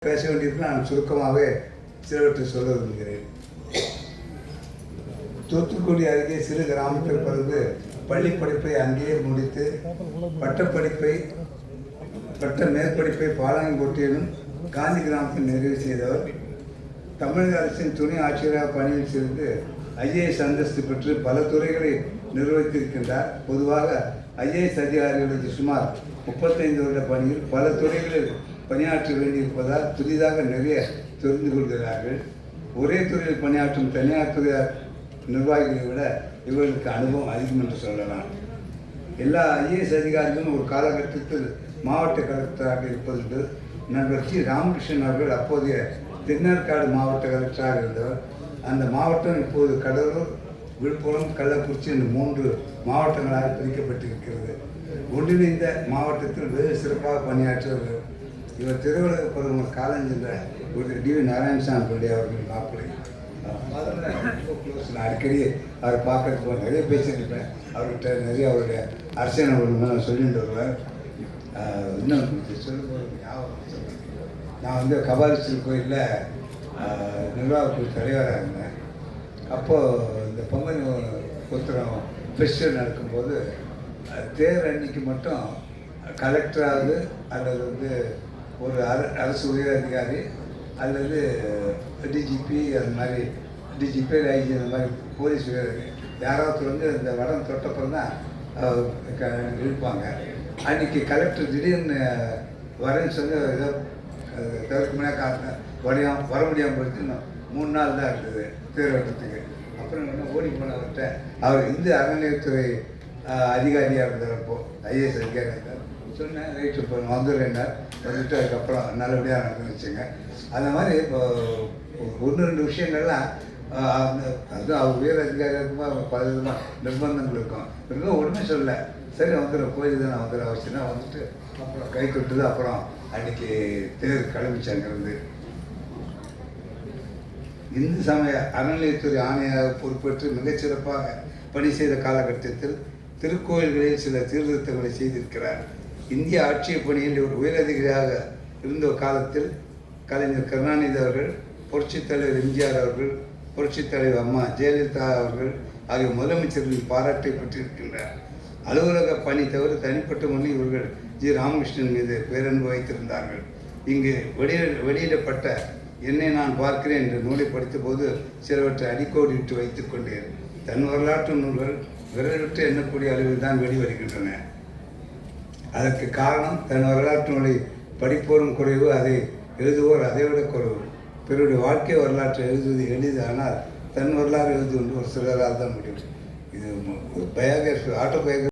பேச வேண்டியது நான் சுருக்கமாகவே சிலவற்றை சொல்ல விரும்புகிறேன். தூத்துக்குடி அருகே சிறு கிராமத்தில் பிறந்து பள்ளி படிப்பை அங்கேயே முடித்து பட்ட மேற்படிப்பை பாளையங்கோட்டையிலும் காந்தி கிராமத்தில் நிறைவு செய்தவர். தமிழக அரசின் துணை ஆட்சியராக பணியில் சேர்ந்து ஐஏஎஸ் அந்தஸ்து பெற்று பல துறைகளை நிர்வகித்திருக்கின்றார். பொதுவாக ஐஏஎஸ் அதிகாரிகளுக்கு சுமார் 35 வருட பணியில் பல துறைகளில் பணியாற்ற வேண்டியிருப்பதால் புதிதாக நிறைய தெரிந்து கொள்கிறார்கள். ஒரே துறையில் பணியாற்றும் தனியார் துறை நிர்வாகிகளை விட இவர்களுக்கு அனுபவம் அதிகம் என்று சொல்லலாம். எல்லா ஐஏஎஸ் அதிகாரிகளும் ஒரு காலகட்டத்தில் மாவட்ட கலெக்டராக இருப்பது நண்பர் சி. ராமகிருஷ்ணன் அவர்கள் அப்போதைய தென்னார்காடு மாவட்ட கலெக்டராக இருந்தவர். அந்த மாவட்டம் இப்போது கடலூர், விழுப்புரம், கள்ளக்குறிச்சி என்ற 3 மாவட்டங்களாக பிரிக்கப்பட்டிருக்கிறது. ஒன்றிணைந்த மாவட்டத்தில் வெகு சிறப்பாக பணியாற்றுவார்கள். இவர் திருவள்ளுவர் பிரதமர் காலஞ்சென்ற ஒரு டி.வி. நாராயணசாமி பிள்ளை அவர்கள் மாப்பிள்ளை. ரொம்ப க்ளோஸ். நான் அடிக்கடி அவரை பார்க்கறதுக்கு நிறைய பேசியிருப்பேன். அவர்கிட்ட நிறைய அவருடைய அரசியல் நான் சொல்லிட்டு வருவேன். இன்னும் சொல்லும்போது ஞாபகம், நான் கபாலீஸ்வரர் கோயிலில் நிர்வாகக்குழு தலைவராக இருந்தேன். அப்போது இந்த பொங்கல் உத்திரம் ஃபெஸ்டிவல் நடக்கும்போது தேர் அன்னைக்கு மட்டும் கலெக்டராவது அல்லது ஒரு அரசு உயர் அதிகாரி அல்லது டிஜிபி, அந்த மாதிரி டிஜிபி, ஐஜி, அந்த மாதிரி போலீஸ் உயர் யாராவது இந்த வடம் தொட்டப்புறம் தான் இருப்பாங்க. அன்றைக்கி கலெக்டர் திடீர்னு வரேன்னு சொல்லி ஏதோ தவிர்க்க முடியாது வர முடியாமல் போயிட்டு 3 நாள் தான் இருந்தது தேர் வட்டத்துக்கு. அப்புறம் ஓடி போனவர்கிட்ட அவர் இந்து அறநிலையத்துறை அதிகாரியாக இருந்தார். அப்போது ஐஏஎஸ் அதிகாரியாக இருந்தார். சொன்னேன், ரைட்டு இப்போ வந்துடுறேன்னார். வந்துட்டு அதுக்கப்புறம் நல்லபடியாக நடந்துச்சுங்க. அந்த மாதிரி இப்போ 1-2 விஷயங்கள்லாம் அதுவும் அவர் உயர் அதிகாரியாக இருக்கும்போது பல விதமாக நிர்பந்தங்கள் இருக்கும். ஒன்றுமே சொல்ல, சரி வந்துடும், கோயில் தான் நான் வந்துடும் அவசியம்னா வந்துட்டு அப்புறம் கை கொட்டுது. அப்புறம் அன்றைக்கி தேர் கிளம்பிச்சாங்கிறது. இந்து சமய அறநிலையத்துறை ஆணையாக பொறுப்பேற்று மிகச்சிறப்பாக பணி செய்த காலகட்டத்தில் திருக்கோயில்களில் சில சீர்திருத்தங்களை செய்திருக்கிறார். இந்திய ஆட்சிய பணியில் இவர் உயரதிகாரியாக இருந்த காலத்தில் கலைஞர் கருணாநிதி அவர்கள், புரட்சித் தலைவர் எம்ஜிஆர் அவர்கள், புரட்சித் தலைவர் அம்மா ஜெயலலிதா அவர்கள் ஆகிய முதலமைச்சர்களின் பாராட்டை பெற்றிருக்கின்றார். அலுவலக பணி தவிர தனிப்பட்ட முறையில் இவர்கள் ஜி. ராமகிருஷ்ணன் மீது பேரன்பு வைத்திருந்தார்கள். இங்கு வெளியிடப்பட்ட என்னை நான் பார்க்கிறேன் என்ற நூலை படித்தபோது சிலவற்றை அடிக்கோடிட்டு வைத்துக் கொண்டேன். தன் வரலாற்று நூல்கள் விரலிட்டு எண்ணக்கூடிய அளவில் தான் வெளிவருகின்றன. அதற்கு காரணம் தன் வரலாற்று நூலை படிப்போரும் குறைவு, அதை எழுதுவோர் அதைவிட குறைவு. பிறருடைய வாழ்க்கை வரலாற்றை எழுதுவது எளிது, ஆனால் தன் வரலாறு எழுதுவது ஒரு சிலரால் தான் முடியும். இது பயோகிராஃபி, ஆட்டோபயோகிராஃபி